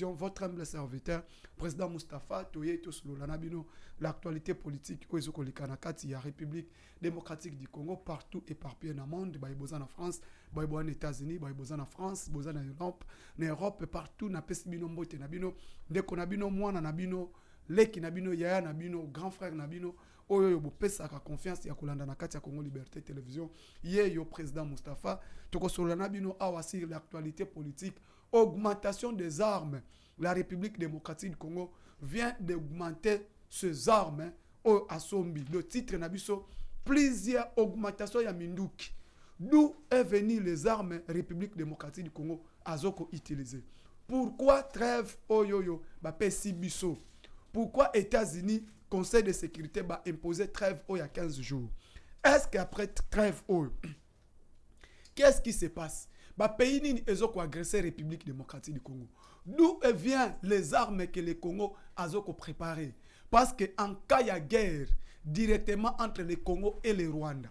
Télévision, votre humble serviteur, président Moustapha, Toye Toslo, Lanabino, l'actualité politique, Oezoko Likanakati, la République démocratique du Congo, partout éparpillé dans le monde, Baïbozan en France, Baïbozan aux États-Unis, Baïbozan en France, Baïbozan en Europe, partout, na Pesibino Mbote, Nabino, dès qu'on a bino, moi, Nabino, Leki Nabino, Yaya Nabino, grand frère Nabino, Oyo Bopesa ka confiance ya Kolanda na kati ya Congo Liberté Télévision, yo président Moustapha, Toko Solana Bino awasi l'actualité politique, augmentation des armes. La République démocratique du Congo vient d'augmenter ses armes au Asombi. Le titre Nabiso, plusieurs augmentations ya Minduki. D'où est venu les armes République démocratique du Congo Azoko utilisées. Pourquoi trêve Oyoyo Bapesi Biso? Pourquoi États-Unis Conseil de sécurité va imposer trêve il y a 15 jours? Est-ce qu'après trêve, qu'est-ce qui se passe? Le pays n'a pas agressé la République démocratique du Congo. D'où viennent les armes que le Congo a préparées? Parce qu'en cas de guerre directement entre le Congo et le Rwanda,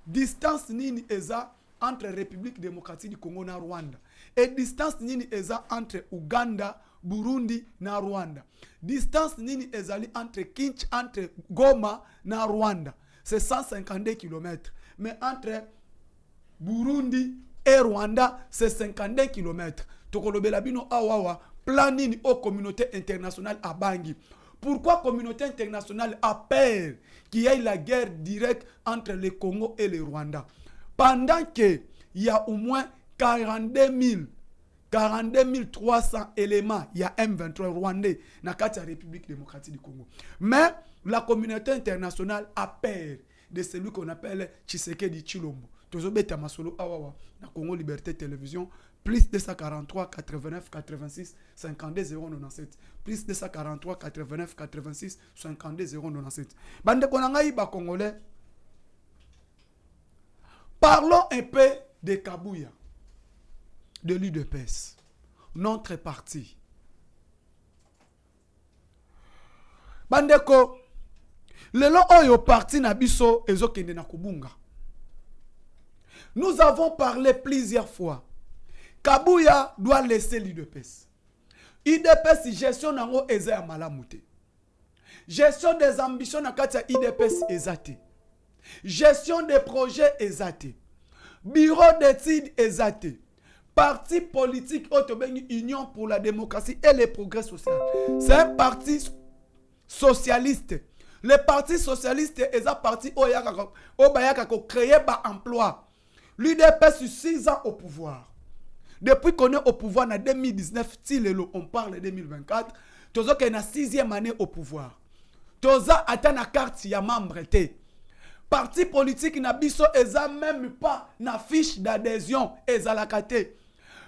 distance nini eza entre la République démocratique du Congo et Rwanda. Et distance nini eza entre Uganda, Burundi na Rwanda. Distance nini ezali entre Goma na Rwanda. C'est 152 km. Mais entre Burundi et Rwanda, c'est 52 km. Tokolobela bino awawa plan nini aux communautés internationales à Bangui. Pourquoi la communauté internationale a peur qu'il y ait la guerre directe entre le Congo et le Rwanda? Pendant qu'il y a au moins 42 300 éléments, il y a M23 rwandais dans la République démocratique du Congo. Mais la communauté internationale a peur de celui qu'on appelle Tshisekedi Tshilombo. Tozobeta masolo awawa na Congo Liberté Télévision, plus 243 89 86 52 097, plus 243 89 86 52 097. Bande konangai ba Congolais. Parlons un peu de Kabuya, de l'UDPS, notre parti. Bandeko, le long oyo parti na biso ezokende na kubunga. Nous avons parlé plusieurs fois. Kabuya doit laisser l'UDPS. UDPS gestion nango eza ya malamute. Gestion des ambitions na kati ya UDPS ezate. Gestion des projets ezate. Bureau d'études ezate. Parti politique Otobengi Union pour la démocratie et le progrès social. C'est un parti socialiste. Le parti socialiste est un parti qui a créé un emploi. L'UDPS sur 6 ans au pouvoir. Depuis qu'on est au pouvoir en 2019, on parle de 2024, Tozo qui est na 6e année au pouvoir. Tozo atteint la carte ya membre te. Parti politique na biso eza même pas na fiche d'adhésion ezalakate.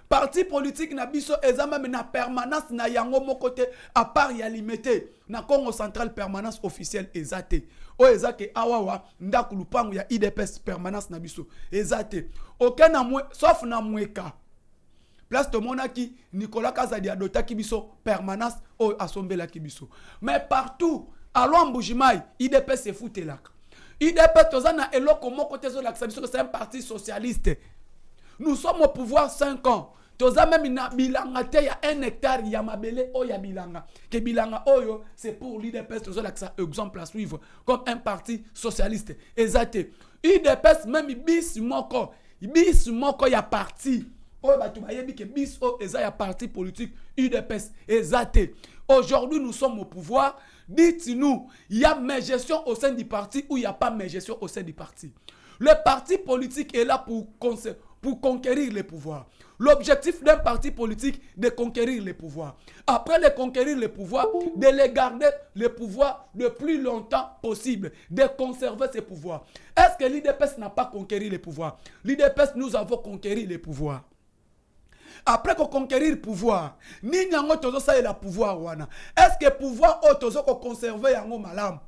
Parti politique na biso eza même na permanence na yango mokote à part ya limité na Congo central permanence officielle ezate. O ezake awawa ndaku lupangu ya IDPS permanence na biso ezate. Aucun na mwe sauf na mweka. Place de monaki Nicolas Kazadi adota kibiso permanence o asombela kibiso. Mais partout à Luambujimai IDPS se foute là. IDPS tozana eloko mokote zo laksa biso c'est un parti socialiste. Nous sommes au pouvoir 5 ans. Toza même na bilanga te ya 1 hectare ya mabele o ya bilanga. Que bilanga oyo c'est pour l'IDPS toza laksa exemple à suivre comme un parti socialiste. Exacté. IDPS même bis moko ya parti. Oh batu bayebi ke bis o eza ya parti politique UDPS exacté. Aujourd'hui nous sommes au pouvoir. Dites-nous, il y a mes gestions au sein du parti ou il n'y a pas mes gestions au sein du parti. Le parti politique est là pour conquérir les pouvoirs. L'objectif d'un parti politique est de conquérir les pouvoirs. Après de conquérir les pouvoirs, de les garder les pouvoirs le plus longtemps possible, de conserver ces pouvoirs. Est-ce que l'IDPS n'a pas conquéri les pouvoirs? L'IDPS, nous avons conquéri les pouvoirs. Après qu'on conquérir le pouvoir, ni nyango tozo sa la pouvoir wana. Est-ce que le pouvoir o tozo ko conserver yango malam?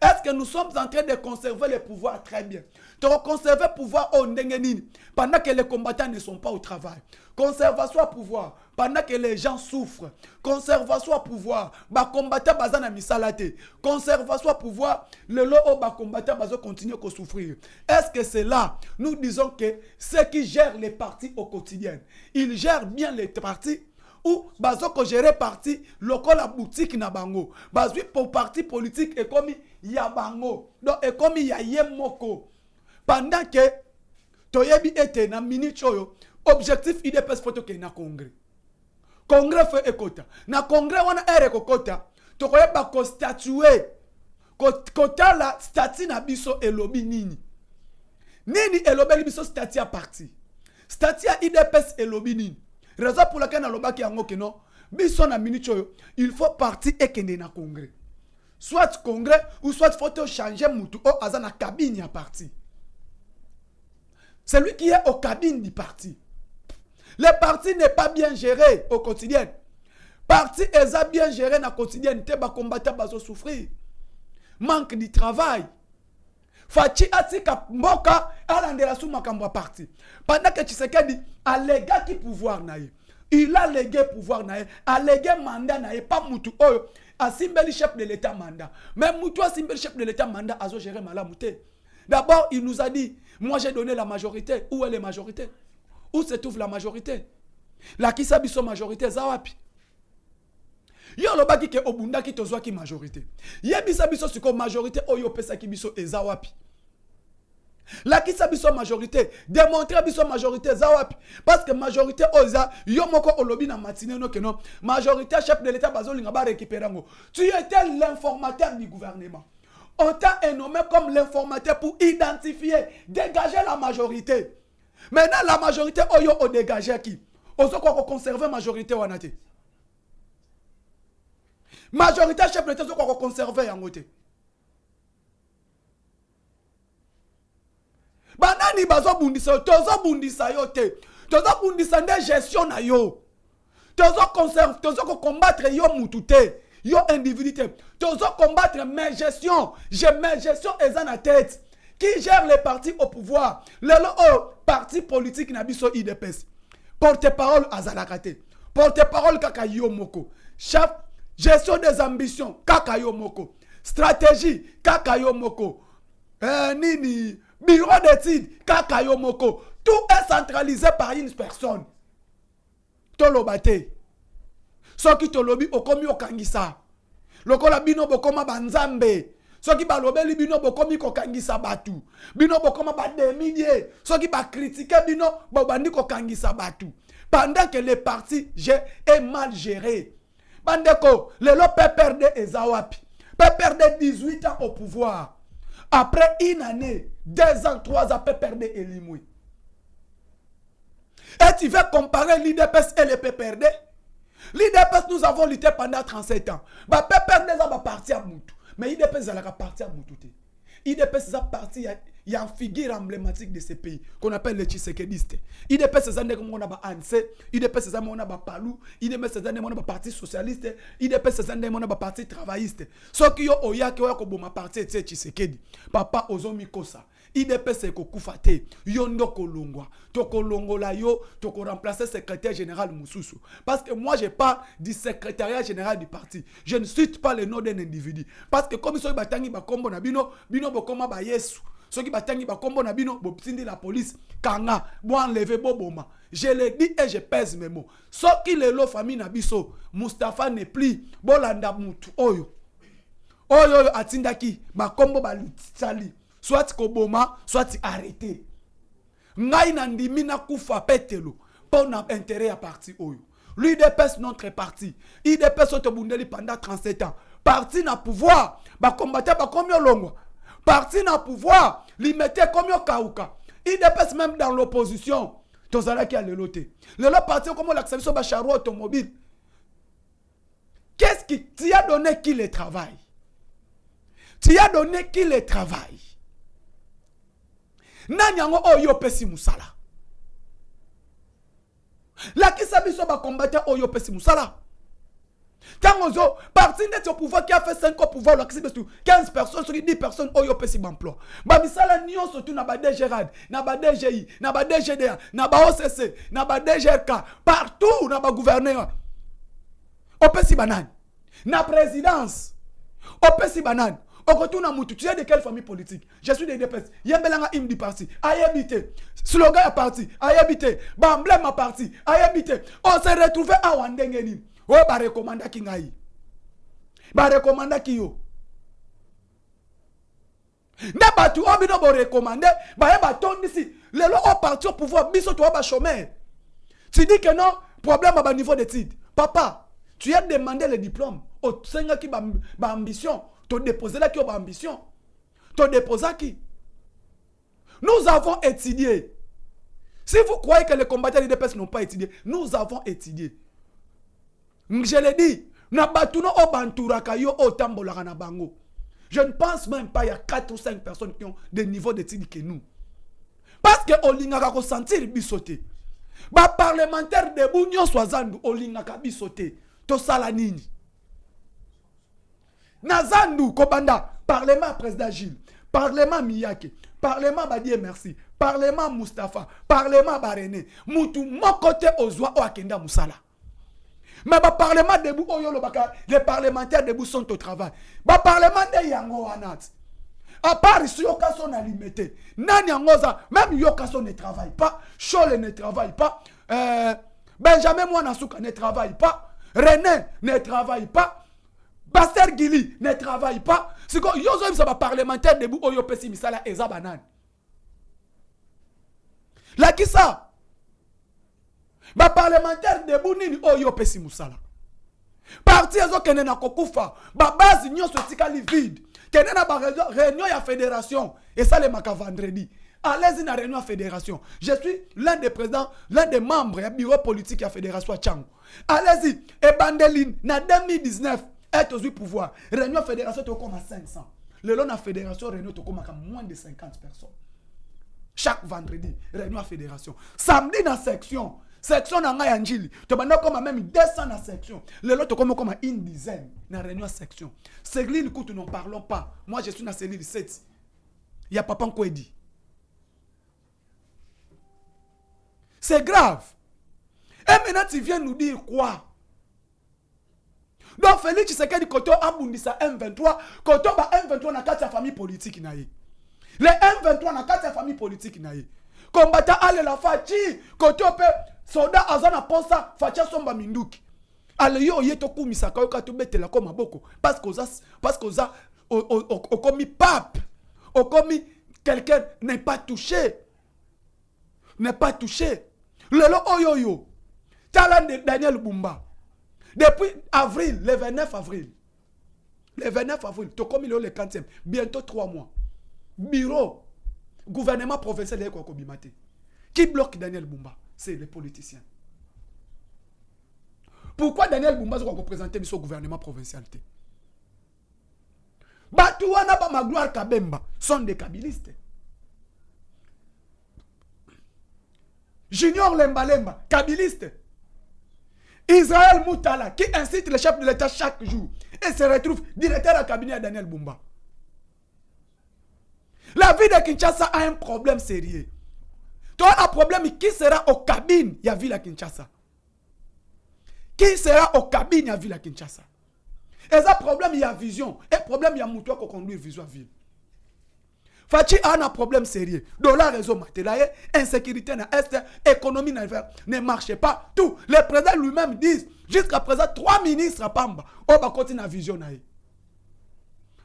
Est-ce que nous sommes en train de conserver le pouvoir très bien? Tu conserver le pouvoir au ndengenini pendant que les combattants ne sont pas au travail. Conservation à pouvoir pendant que les gens souffrent. Conservation à pouvoir, ba combattant bazana misalate. Conservation à pouvoir, le lot au ba combattant bazo continue à souffrir. Est-ce que c'est là? Nous disons que ceux qui gèrent les partis au quotidien, ils gèrent bien les partis ou bazo ko gérer parti lokola boutique na bango bazwi pour parti politique et comme ya bango donc et comme ya yemoko pendant que toyebi ete na minute oyo objectif IDPS photo ke na congrès fait ekota na congrès wana ere kokota tokoyeba ko statuer kota la statut na biso elobi nini elobeli biso statut à parti statut à IDPS elobi nini raison pour laquelle na lobaki yango ke non biso na minute oyo il faut parti ekende na congrès soit congrès ou soit faut changer mutu o aza na cabine ya parti celui qui est au cabine du parti. Le parti n'est pas bien géré au quotidien. Parti est bien géré dans le quotidien. Te ba combattre bazo souffrir. Manque de travail. Fachi atika mboka alandela sou makambo parti. Pendant que Tshisekedi a légué qui pouvoir naïe. Il a légué pouvoir naïe, a légué mandat naïe, pas mutu oyo. A simbeli chef de l'état mandat. Même mutu a simbeli chef de l'état mandat azo gérer malamouté. D'abord, il nous a dit, moi j'ai donné la majorité. Où est la majorité? Où se trouve la majorité? La qui sabiso majorité, zawapi. Yo lobaki ke obunda ki tozwa ki majorité. Yebisa biso siko majorité oyo pesa ki biso ezawapi. La qui sabiso majorité, démontrer biso majorité zawapi. Parce que majorité oza, yo moko olobi na matinée no ke non. Majorité chef de l'état bazo linga ba récupérer ngo. Tu étais l'informateur du gouvernement. On t'a nommé comme l'informateur pour identifier, dégager la majorité. Maintenant, la majorité, oyo o dégagé qui? Ozo ko conserver majorité wanate. Majorité chef de l'État ko conserver en côté. Banani bazo bundisa, tozo bundisa yo te. Tozo bundisa de gestion na yo. Tozo conserver, tozo ko combattre yo mutute. Yo individualité. Tozo combattre mes gestions. Mes gestions est en tête. Qui gère les partis au pouvoir? Le parti politique nabiso IDPS. Porte-parole Azalakate. Porte-parole Kakayo Moko. Chef, gestion des ambitions Kakayo Moko. Stratégie Kakayo Moko. Nini, bureau d'études Kakayo Moko. Tout est centralisé par une personne. Tolobate. Soki tolobi okomi okangisa. Lokola bino bokoma banzambe. Soki balobeli bino bokomi kokangisa batu. Bino bokoma ba demilie. Soki ba critiquer bino bobandi kokangisa batu. Pendant que les partis est mal géré. Bandeko, lelo peut perdre Ezawapi. Peut perdre 18 ans au pouvoir. Après une année, 2 ans, 3 ans, peut perdre Elimoué. Et tu veux comparer l'IDPS et le PPRD? L'IDPS, nous avons lutté pendant 37 ans. Bah, PPRD, ça va partir à Moutou. Mais l'IDPS, ça va partir à Moutou. l'IDPS, c'est parti, il y a une figure emblématique de ces pays qu'on appelle les Tshisekedistes. l'IDPS, c'est ça comme on a ANSE, l'IDPS, c'est ça on a Palou, l'IDPS, c'est ça on a parti socialiste, l'IDPS, c'est ça on a parti travailliste. Ce qui est au Yaki, au ma parti de Tshisekedi, papa Ozomi Kosa. IDPS c'est kokufate yondo kolongwa tokolongola yo toko remplacer secrétaire général Moussoussou parce que moi je parle du secrétariat général du parti, je ne cite pas le nom d'un individu parce que comme ceux batangi ba kombo na bino bokoma ba yesu ceux qui batangi ba kombo na bino bobsindi la police kanga bo enlever boboma, je le dis et je pèse mes mots. Ceux qui le lo famille na biso Mustapha ne pli bolanda mutu oyo atindaki ba kombo ba litsali soit koboma, soit arrêté. Ngai nandimi na kufa petelo pour na intérêt à parti oyo. L'IDPS notre parti. IDPS otobundeli pendant 37 ans. Parti na pouvoir, ba combattre ba komyo longwa. Parti na pouvoir, li mette komyo kauka. IDPS même dans l'opposition, tozala ki a leloté. Lelo parti comme l'accession ba charo automobile. Qu'est-ce qui t'y a donné qui le travail? T'y a donné qui le travail? Nanyango oyo pesi musala. La qui s'abiso ba combattre oyo pesi musala. Tangozo, parti net au pouvoir qui a fait 5 au pouvoir, 15 personnes, 10 personnes oyo pesi d'emploi. Ba misala nyon surtout na ba DGRAD, na ba DGI, na ba DGDA, na ba OCC, na ba DGRK, partout na ba gouverneur. O pesi banane. Na présidence. O pesi banane. Okotuna mutu, tu es de quelle famille politique? Je suis de l'IDPS. Yembelanga im du parti. Ayebite. Slogan à parti. Ayebite. Emblème à parti. Ayebite. On s'est retrouvé à Wandengeni. Oh, ba recommanda ki ngai. Ba recommanda ki yo. Ne batu obino bo recommander, ba yeba tondisi. Lelo au parti au pouvoir, biso to ba chômeur. Tu dis que non, problème à niveau d'études. Papa, tu as demandé le diplôme. Au senga qui ba ambition, tu déposé là qui ba ambition. Tu déposé qui? Nous avons étudié. Si vous croyez que les combattants de l'IDPS n'ont pas étudié, nous avons étudié. Je l'ai dit, na batuno o bantura kayo o tambola na bango. Je ne pense même pas qu'il y a 4 ou 5 personnes qui ont des niveaux d'études que nous. Parce que Olingaka ko sentir bisoté. Ba parlementaire de Bougnon Soazandu Olingaka bisoté. To sala nini. Nazandu Kobanda, parlement président Gilles, parlement Miyake, parlement Badie Merci, parlement Mustafa, parlement Barené, Moutou mon côté Ozwa o Akenda Moussala. Mais le parlement debout, les parlementaires debout sont au travail. Le parlement de Yango Anat. À part ici, Yokason a limité. Nani Yangoza, même Yokason ne travaille pas. Chole ne travaille pas. Benjamin Mouanasouka ne travaille pas. René ne travaille pas. Baster Gili ne travaille pas. C'est que Yozo c'est parlementaire debout, Oyo Pessimisala et Zabanan. Là qui ça? Ba parlementaire de Bounini Oyo Pesi Moussala. Parti ezo kene na kokufa. Ba base nyonso tikali vide. Kene na ba réunion ya fédération. Et ça le maka vendredi. Allez-y na réunion à fédération. Je suis l'un des présidents, l'un des membres du bureau politique à fédération à Tchango. Allez-y. Et Bandeline, na 2019, est au pouvoir. Réunion à fédération est comme à 500. Le long à fédération, réunion est comme à moins de 50 personnes. Chaque vendredi, réunion à fédération. Samedi dans section. Section na ngai Anjili. Tu vas comme même 200 na section. Le lot comme une dizaine na réunion section. Céline, écoute, nous n'en parlons pas. Moi, je suis dans cellule 7. Il y a Papa Nkwedi. C'est grave. Et maintenant, tu viens nous dire quoi? Donc, Félix Tshisekedi Koto Abundisa M23. Koto ba M23 na kati ya famille politique na ye. Les M23 na kati ya famille politique na ye. Combattant ale la fachi. Koto pe soldat azana posa facha somba minduki. Ale yo yeto kumisaka yo kato betela ko maboko parce que ça au commis pape, au commis quelqu'un n'est pas touché. N'est pas touché. Lelo oyoyo. Talent de Daniel Bumba. Depuis avril, le 29 avril. Le 29 avril, tu commis le 40e, bientôt 3 mois. Bureau gouvernement provincial de Kokobimate. Qui bloque Daniel Bumba? C'est les politiciens. Pourquoi Daniel Bumba doit représenter son gouvernement provincial? Batouana ba Magloire Kabemba sont des kabilistes. Junior Lemba Lemba, kabiliste. Israël Moutala, qui incite le chef de l'État chaque jour et se retrouve directeur à cabinet à Daniel Bumba. La ville de Kinshasa a un problème sérieux. Tu as un problème qui sera aux cabines, il y a ville à Kinshasa. Qui sera aux cabines, il y a ville à Kinshasa. Et ça problème, il y a vision. Et problème, il y a Moutoua qui conduit vision à ville. Fachi a un problème sérieux. Dollar réseau matelaye, insécurité na est, économie ne marche pas. Tout. Le président lui-même dit, jusqu'à présent, 3 ministres à Pamba. On va continuer à vision.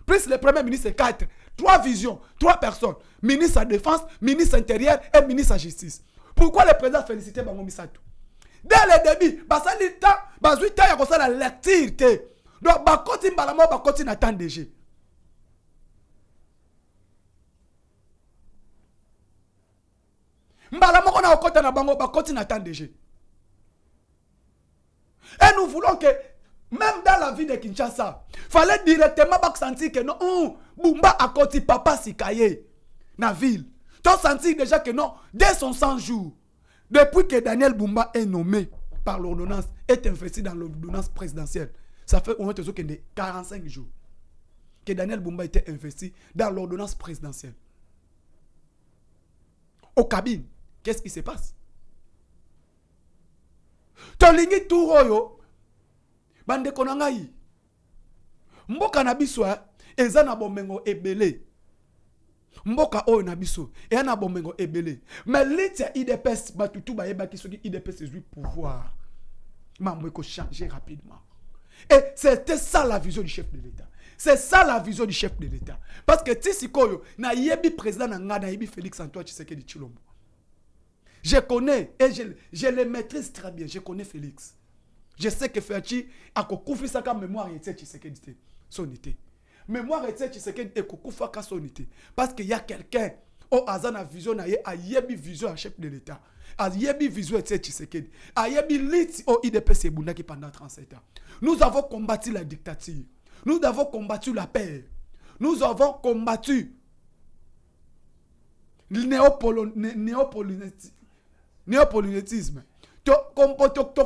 Plus le premier ministre, 4. 3 visions, 3 personnes. Ministre à la défense, ministre intérieur et ministre à la justice. Pourquoi le président félicite Bango Misatou? Dès le début, Basalita, Bazuita, il y a la lecture. Donc, Bakoti Mbalamo, Bakoti Nathan DG. Mbalamo, on a Okota na Bango, Bakoti Nathan DG. Et nous voulons que, même dans la vie de Kinshasa, il fallait directement sentir que non, Bumba a côté papa Sikaye, dans la ville. Tu as senti déjà que non, dès son 100 jours, depuis que Daniel Bumba est nommé par l'ordonnance, est investi dans l'ordonnance présidentielle, ça fait au moins 45 jours que Daniel Bumba était investi dans l'ordonnance présidentielle. Au cabine, qu'est-ce qui se passe? Tolingi Touroyo, bande konangai. Mboka na biswa, eza na bomengo ebele. Mboka oyo na biso eza na bomengo ebele. Mais l'élite ya IDPS batutu bayebaki soki IDPS ezwi pouvoir. Mambo eko changer rapidement. Et c'était ça la vision du chef de l'État. C'est ça la vision du chef de l'État. Parce que Tsikoyo, na yebi président na yebi Félix Antoine Tshisekedi Tshilombo. Je connais et je le maîtrise très bien. Je connais Félix. Je sais que Félix a kokufi saka mémoire et Tshisekedi son été. Mémoire et Tshisekedi et kokufa ka son été. Parce qu'il y a quelqu'un au azana vision na a yebi vision à chef de l'État. A yebi vision et Tshisekedi. A yebi lit au IDPS Bundaki pendant 37 ans. Nous avons combattu la dictature. Nous avons combattu la paix. Nous avons combattu le néopolonitisme. Tu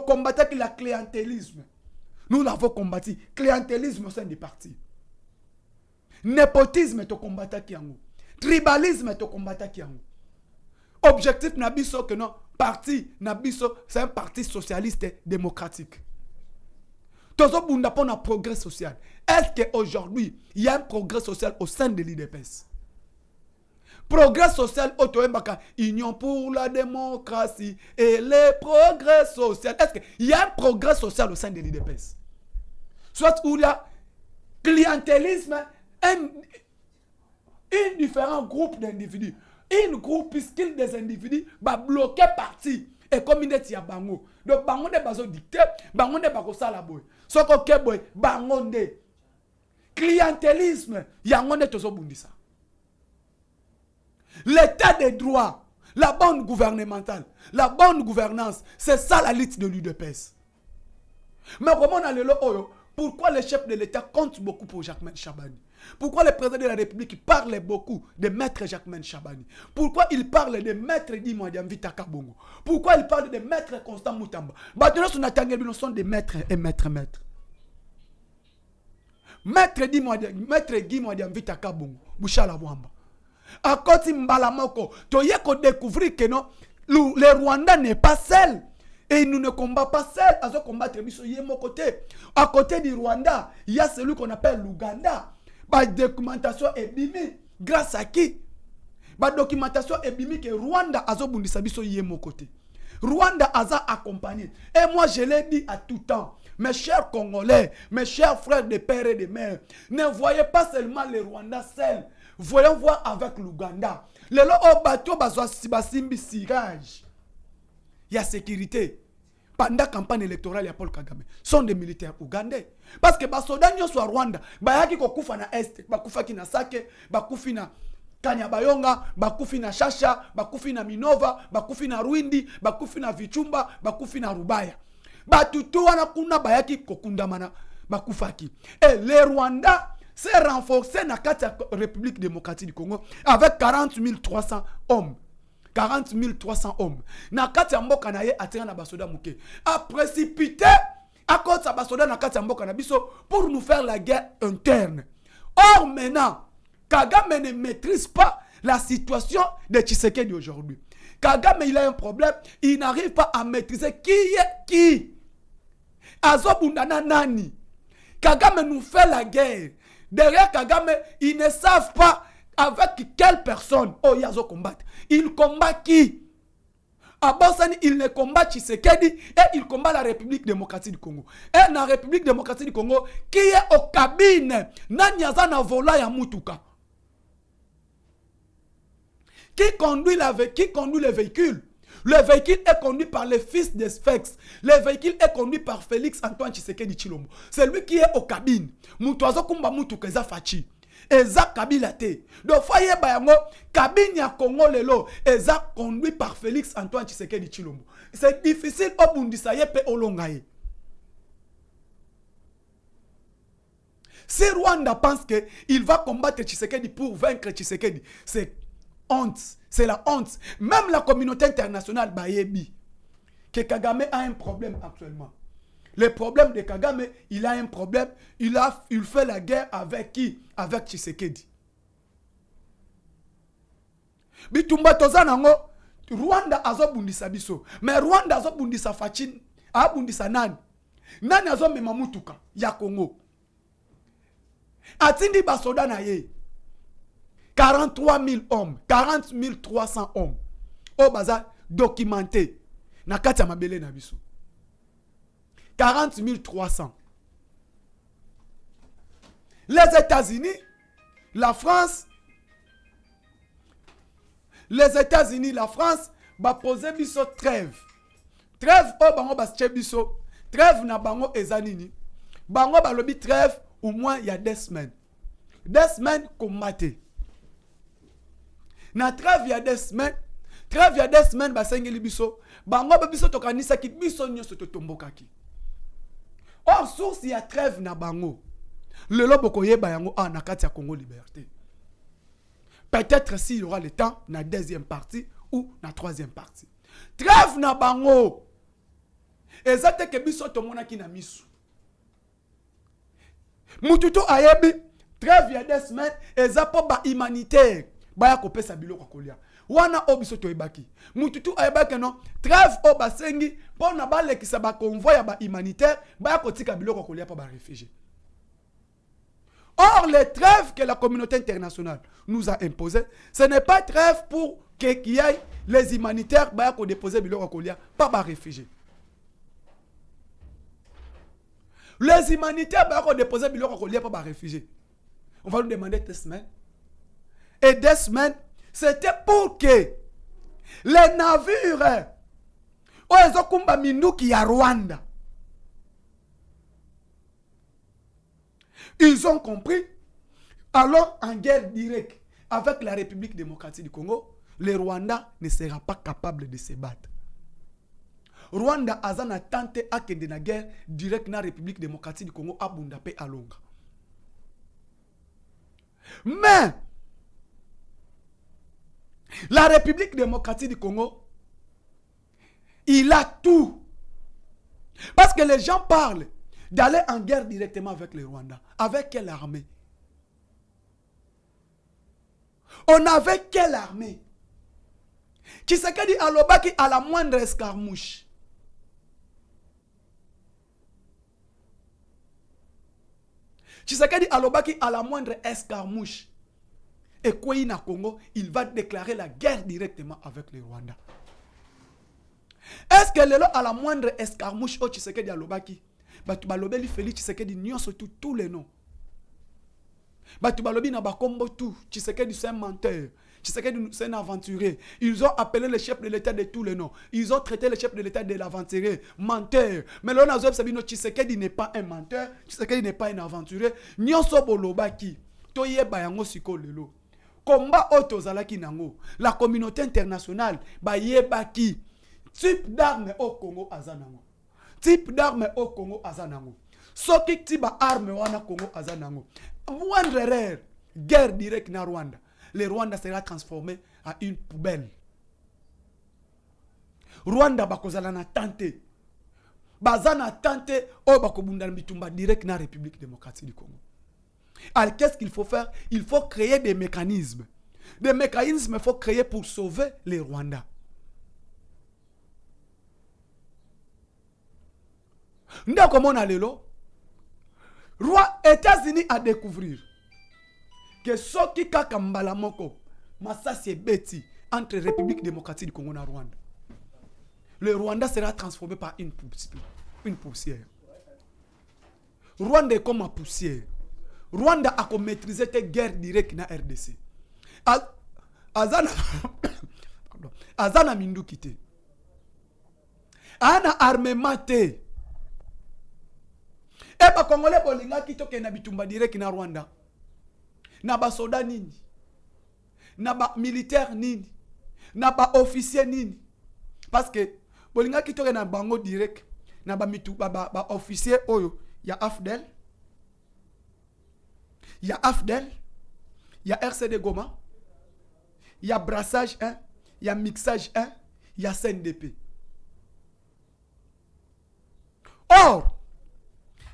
combattais le clientélisme. Nous l'avons combattu. Clientélisme au sein des partis. Népotisme, tu combattais Kiango. Tribalisme, tu combattais Kiango. Objectif Nabiso que non, parti Nabiso, c'est un parti socialiste démocratique. Tous les pour un progrès social. Est-ce qu'aujourd'hui, il y a un progrès social au sein de l'IDPS? Progrès social, Union pour la démocratie et les progrès sociaux. Est-ce qu'il y a un progrès social au sein de l'IDPS? Soit où il y a clientélisme, un différent groupe d'individus. Une groupuscule des individus va bloquer parti. Et comme il est à Bango. Donc, Bango ne va pas dicter, Bango ne va pas salaboy. Ce que boy, Bango ne. Clientélisme, Yango ne tozo bundisa. L'état des droits, la bonne gouvernementale, la bonne gouvernance, c'est ça la lutte de l'UDPS. Mais comment on a le oyo? Pourquoi le chef de l'État compte beaucoup pour Jacquemain Chabani? Pourquoi le président de la République parle beaucoup de maître Jacquemain Chabani? Pourquoi il parle de maître Dimwadiam Vita Kabongo? Pourquoi il parle de maître Constant Moutamba? Nous sont des maîtres et maîtres. Maître Guy Mwadiam Vita Kabongo, Bouchala Wamba. À côté Mbalamoko, tu y as découvrir que non, le Rwanda n'est pas seul. Et nous ne combattons pas seul à combattre mon côté. À côté du Rwanda, il y a celui qu'on appelle l'Ouganda. La documentation est bimi. Grâce à qui? La documentation est bimi que Rwanda a mon côté. Rwanda a accompagné. Et moi, je l'ai dit à tout temps. Mes chers Congolais, mes chers frères de père et de mère, ne voyez pas seulement le Rwanda seul. Voyons voir avec l'Ouganda. Le bateau basimbi sirage. Il y a sécurité. Pendant la campagne électorale, il y a Paul Kagame. Sont des militaires ougandais. Parce que les soldats sont Rwanda. Bayaki kokufa na Est, bakufa ki na Sake, bakufi na Kanyabayonga, bakufi na Shasha, bakufi na Minova, bakufi na Rwindi, bakufi na Vichumba, bakufi na Rubaya. Batutu wana kuna bayaki kokundamana bakufaki. Et les Rwandais s'est renforcé dans la République démocratique du Congo avec 40 300 hommes. 40 300 hommes. Na kati ya mboka na ye atira na basoda muke. A précipité à cause de basoda na kati ya mboka na biso pour nous faire la guerre interne. Or maintenant, Kagame ne maîtrise pas la situation de Tshisekedi aujourd'hui. Kagame il a un problème, il n'arrive pas à maîtriser qui est qui. Azobundana nani. Kagame nous fait la guerre. Derrière Kagame, ils ne savent pas avec quelle personne Yazo combattre. Il combat qui? À Bosani, il ne combat Tshisekedi et il combat la République démocratique du Congo. Et la République démocratique du Congo, qui est aux cabines, Nanyaza na vola ya mutuka. Qui conduit le véhicule? Le véhicule est conduit par le fils de Sphex. Le véhicule est conduit par Félix Antoine Tshisekedi Tshilombo. C'est lui qui est aux cabines. Mutuazo kumba mutuka eza fachi. Eza Kabila te. Donc foyer bayango cabine ya Congo lelo eza conduit par Félix Antoine Tshisekedi Tshilombo. C'est difficile au bundisa yepe olongaye. Si Rwanda pense que il va combattre Tshisekedi pour vaincre Tshisekedi, c'est honte, c'est la honte. Même la communauté internationale bayebi que Kagame a un problème actuellement. Le problème de Kagame, il a un problème. Il fait la guerre avec qui? Avec Tshisekedi. Bitumba tozanango, Rwanda azobundisa biso. Mais Rwanda azobundisa fachin, abundisa nani? Nani azomema mutuka ya Congo? Atindi basoda na ye. 43 000 hommes, 40 300 hommes. O baza documenté. Na kati ya mabele na biso. 40 300. Les États-Unis, la France, ba poser biso trêve. Trêve o bango basche biso. Trêve na bango ezanini. Bango balobi trêve au moins il y a 2 semaines. 2 semaines komate. Na trêve il y a 2 semaines. Trêve il y a 2 semaines basengeli biso. Bango ba biso tokanisa ki biso nyoso totombokaki. Or source il y a trêve na bango. Le lobo koyeba yango na kati ya Congo Liberté. Peut-être s'il y aura le temps na deuxième partie ou na troisième partie. Trêve na bango. Ezate ke biso tomona ki na misu. Mututo ayebi trêve ya 2 semaines ezapo ba humanitaire baya kopesa biloko kolia. Wana obiso toyebaki. Mututu ayebaki non trêve o basengi pona balekisa ba convoi ya ba humanitaire baya kotika biloko kolia pa ba réfugiés. Or, les trêves que la communauté internationale nous a imposées, ce n'est pas trêve pour qu'il y ait les humanitaires qui déposent biloko kolia, pas les réfugiés. Les humanitaires qui déposent biloko kolia, pas les réfugiés. On va nous demander 2 semaines. Et 2 semaines, c'était pour que les navires, Oezokumba Minduki à Rwanda, ils ont compris, alors en guerre directe avec la République démocratique du Congo, le Rwanda ne sera pas capable de se battre. Rwanda a tenté à kende na guerre directe na République démocratique du Congo à Bundape à Longa. Mais la République démocratique du Congo, il a tout. Parce que les gens parlent d'aller en guerre directement avec les Rwandais. Avec quelle armée? On avait quelle armée? Tshisekedi alobaki à la moindre escarmouche. Tshisekedi alobaki à la moindre escarmouche. Et quoi na Congo, il va déclarer la guerre directement avec les Rwandais. Est-ce que lelo à la moindre escarmouche au Tshisekedi alobaki? Batu balobeli Félix Tshisekedi nyonso tous les noms. Batu balobi na bakombo tout. Tshisekedi c'est un menteur. Tshisekedi c'est un aventurier. Ils ont appelé le chef de l'État de tous les noms. Ils ont traité le chef de l'État de l'aventurier, menteur. Mais là on a Sabino Tshisekedi n'est pas un menteur. Tshisekedi n'est pas un aventurier. Nyonso bolobaki. Toyeba yango siko lelo. Combat otozalaki nango. La communauté internationale ba yebaki type d'arme au Congo azanango. Type d'arme au Congo azanango. Soki tiba arme wana Congo azanango. Moindre erreur, guerre directe na Rwanda. Le Rwanda sera transformé en une poubelle. Rwanda bakozala na tante. Bazana tante o bakobunda bitumba direct na République démocratique du Congo. Alors qu'est-ce qu'il faut faire? Il faut créer des mécanismes. Des mécanismes il faut créer pour sauver les Rwandais. Nda comment on a lelo? Roi États-Unis à découvrir que soki kaka mbala moko masasi beti entre République démocratique du Congo et Rwanda. Le Rwanda sera transformé par une poussière. Rwanda est comme une poussière. Rwanda a maîtrisé tes guerres directes na RDC. Azana mindu kite. Ana armement te. Et ba Congolais bolinga kitoke na bitumba direct na Rwanda. Na ba soda nini? Na ba militaire nini? Na ba officier nini? Parce que bolinga kitoke na bango direct na ba mitu ba officier oyo ya AFDEL. Il y a AFDEL, il y a RCD Goma, il y a Brassage 1, il y a Mixage 1, il y a CNDP. Or,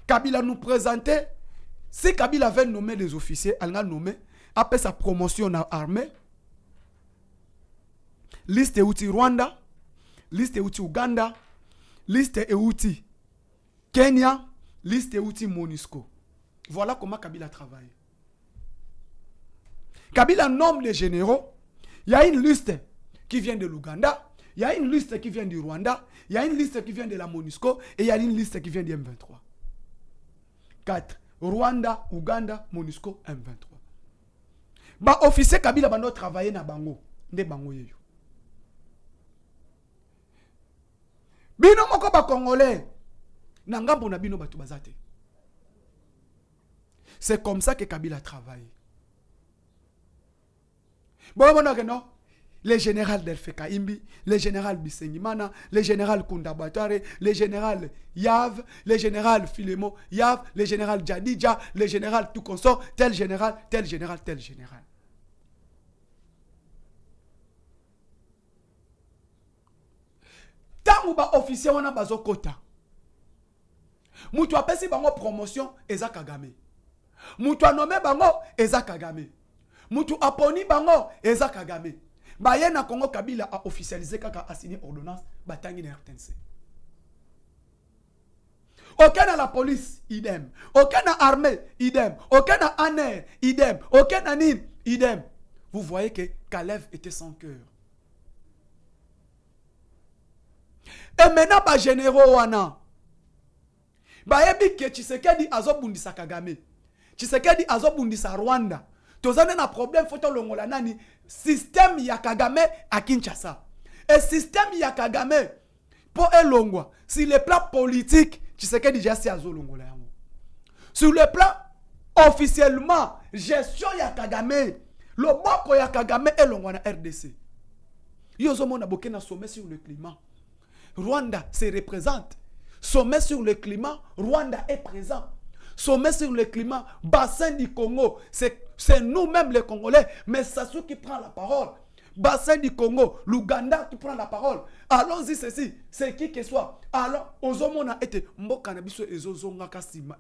Kabila nous présentait, si Kabila avait nommé les officiers, elle a nommé, après sa promotion dans l'armée, liste outil Rwanda, liste outil Uganda, liste outil Kenya, liste outil MONUSCO. Voilà comment Kabila travaille. Kabila nomme les généraux. Il y a une liste qui vient de l'Ouganda. Il y a une liste qui vient du Rwanda. Il y a une liste qui vient de la MONUSCO. Et il y a une liste qui vient du M23. 4. Rwanda, Ouganda, MONUSCO, M23. Ba officier Kabila bando travailler na bango. Nde bango yeyo. Bino moko ba Congolais. Na ngambo na bino batu bazate. C'est comme ça que Kabila travaille. Bon, non? Les généraux Delfeka Imbi, les généraux Bisengimana, les généraux Kundabatare, les généraux Yav, les généraux Filemo Yav, les généraux Djadidja, les généraux tout consort, tel général, tel général, tel général. Tant ba officier wana bazo kota. Mutu apesi bango promotion eza Kagame. Mutu anome bango eza Kagame. Mutu aponi bango eza Kagame. Baye na Congo Kabila a officialisé kaka a signé ordonnance batangi na RTNC. Aucun à la police, idem. Aucun à armée, idem. Aucun à ANER, idem. Aucun à NIN, idem. Vous voyez que Kalev était sans cœur. Et maintenant, ba généraux wana. Bayebi ke Tshisekedi azobundisa Kagame. Tshisekedi azobundisa Rwanda. Tozane na problème faut longola nani système ya Kagame à Kinshasa. Et système ya Kagame pour elongwa sur le plan politique, Tshisekedi déjà si azolongola yango. Sur le plan officiellement gestion ya Kagame, le boko ya Kagame elongwa na RDC. Yozo mona bokena sommet sur le climat. Rwanda se représente. Sommet sur le climat, Rwanda est présent. Sommet sur le climat, bassin du Congo, c'est nous-mêmes les Congolais, mais Sassou qui prend la parole. Bassin du Congo, l'Ouganda qui prend la parole. Allons-y ceci, c'est qui que soit. Alors, Ozomona était Mbokanabiso et Zozonga Kasima,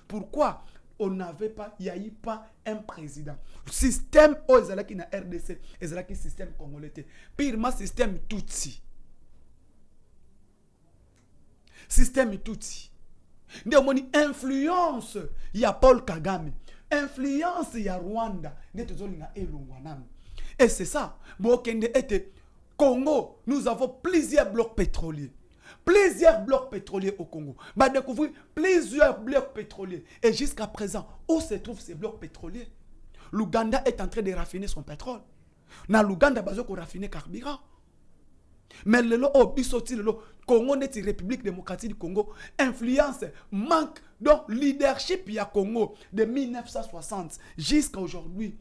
pourquoi on n'avait pas, il n'y a eu pas un président. Système Ozalaki na RDC, Ozalaki système congolais. Purement système Tutsi. Système Tutsi. Ndemoni influence ya Paul Kagame, influence ya Rwanda, et c'est ça. Bokende était Congo, nous avons plusieurs blocs pétroliers. Plusieurs blocs pétroliers au Congo. Bah découvrir plusieurs blocs pétroliers. Et jusqu'à présent, où se trouvent ces blocs pétroliers? L'Ouganda est en train de raffiner son pétrole. Na l'Ouganda bazo ko raffiner carburant. Mais le bisoti le Congo n'est République démocratique du Congo, influence, manque donc leadership il y a Congo de 1960 jusqu'à aujourd'hui.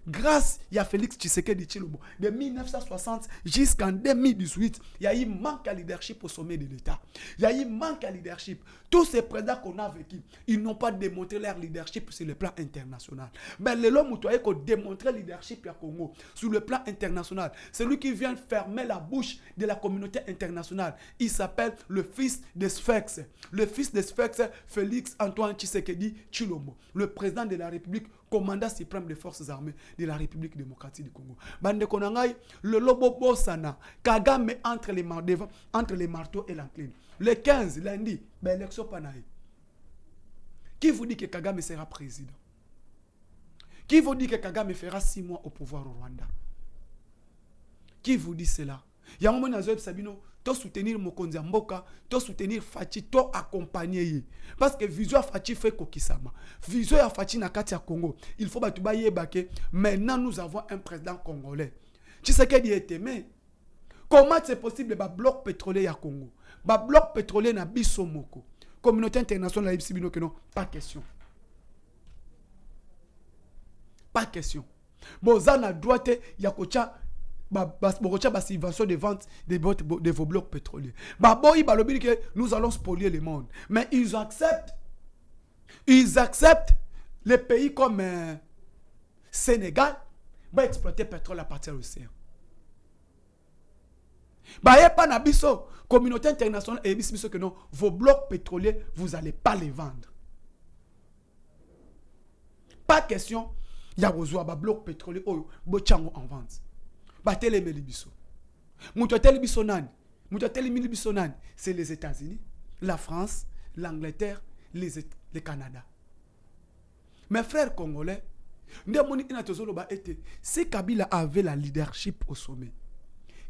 Grâce à Félix Tshisekedi Tshilombo, de 1960 jusqu'en 2018, il y a eu manque à leadership au sommet de l'État. Il y a eu manque à leadership. Tous ces présidents qu'on a vécu, ils n'ont pas démontré leur leadership sur le plan international. Mais l'homme qui a démontré leadership à Congo sur le plan international, c'est lui qui vient fermer la bouche de la communauté internationale. Il s'appelle le fils de Sphinx. Le fils de Sphinx, Félix Antoine Tshisekedi Tshilombo, le président de la République, commandant suprême des forces armées de la République démocratique du Congo. Bande Konangai, le lobo bossana, Kagame entre les marteaux et l'enclume. Le 15, lundi, l'élection panaï. Qui vous dit que Kagame sera président? Qui vous dit que Kagame fera 6 mois au pouvoir au Rwanda? Qui vous dit cela? Il y a un moment où Sabino, to soutenir Mokonzi Mboka, to soutenir Fachi, to accompagner. Parce que vision Fachi fait Kokisama. Vision Fachi na kati ya Congo. Il faut batubaye bake. Maintenant nous avons un président congolais. Tu sais qu'il est aimé. Comment c'est possible ba bloc pétrolier à Congo? Ba bloc pétrolier na biso moko. Communauté internationale la Sibino que non, pas question. Pas question. Bozana droite ya kocha ba subvention de vente de vos blocs pétroliers. Nous allons spolier le monde. Mais ils acceptent les pays comme Sénégal va exploiter pétrole à partir de l'océan. Communauté internationale et que non, vos blocs pétroliers, vous n'allez pas les vendre. Pas question, il y a besoin de blocs pétroliers en vente. C'est les États-Unis, la France, l'Angleterre, le Canada. Mes frères congolais, Si Kabila avait la leadership au sommet,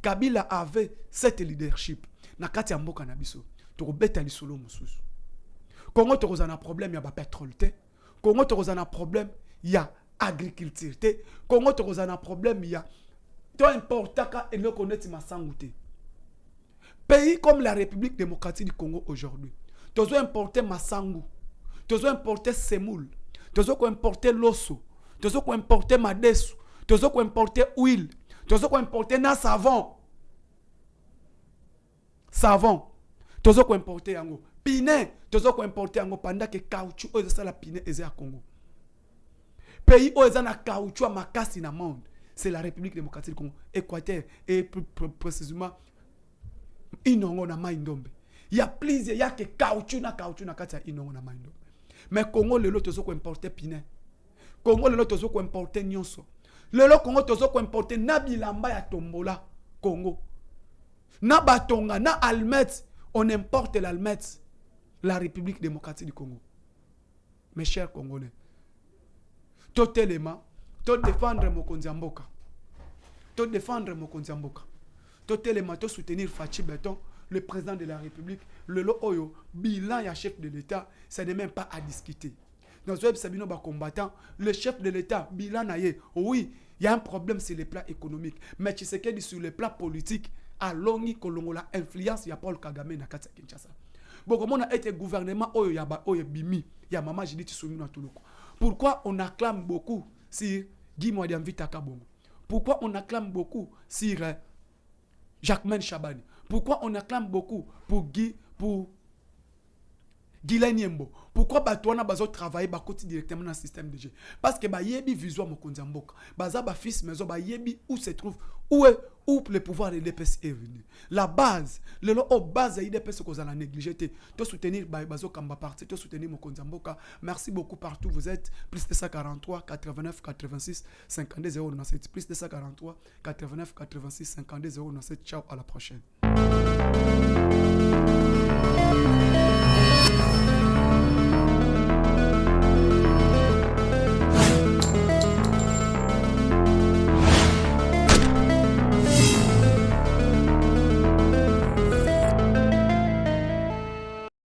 Kabila avait cette leadership, nakati ya mboka na biso, tokobeta lisolo mususu. Congo tokozana problème ya ba pétrole te, Congo tokozana problème ya agriculture te, Congo tokozana problème ya to importaka eloko neti masangu te. Pays comme la République démocratique du Congo aujourd'hui, tozo importer masangu, tozo importer semoule, tozo ko importer loso, tozo ko importer madesu, tozo ko importer huile, tozo ko importer na savon. Savon, tozo ko importer yango. Pine, tozo ko importer yango pendant que caoutchouc oyo ça la pine eza ya Congo. Pays oyo eza na caoutchouc makasi na monde, c'est la République démocratique du Congo, Équateur et plus précisément Inongo na Maindombe. Il y a plusieurs, il y a que caoutchouc na kati ya Inongo na Maindombe. Mais Congo lelo tozo ko importer pine. Congo lelo tozo ko importer nyonso. Lelo Congo tozo ko importer na bilamba ya tombola Congo. Na batonga, na almet, on importe l'almet. La République démocratique du Congo. Mes chers Congolais, tout élément, tout défendre Mokonzi Mboka. Tout défendre Mokonzi Mboka. Tout élément, tout soutenir Fachi Beton, le président de la République, le Oyo, bilan ya chef de l'État, ça n'est même pas à discuter. Dans ce web Sabino ba combattant, le chef de l'État, bilan naye, oui, il y a un problème sur le plan économique, mais tu sais que sur le plan politique, à longi kolongola influence ya Paul Kagame na kati Kinshasa. Bon, comme on a été gouvernement oyo ya ba oyo bimi, ya mama Judith Suminwa Tuluku. Pourquoi on acclame beaucoup sur Guy Mwadiam Vitaka Bongo? Pourquoi on acclame beaucoup sur Jacquemaine Chabani? Pourquoi on acclame beaucoup pour Guylaine Yembo? Pourquoi Batouana bazo travailler ba côté directement dans le système de jeu? Parce que ba yebi visuel Mokonzi Mboka. Baza ba fils maison ba yebi où se trouve où le pouvoir de l'IDPS est venu. La base, le base de l'IDPS qu'on a négligé. To soutenir bazo kamba parti, to soutenir Mokonzi Mboka. Merci beaucoup partout vous êtes. Plus de 143 89 86 52 097. Plus de 143 89 86 52 097. Ciao, à la prochaine.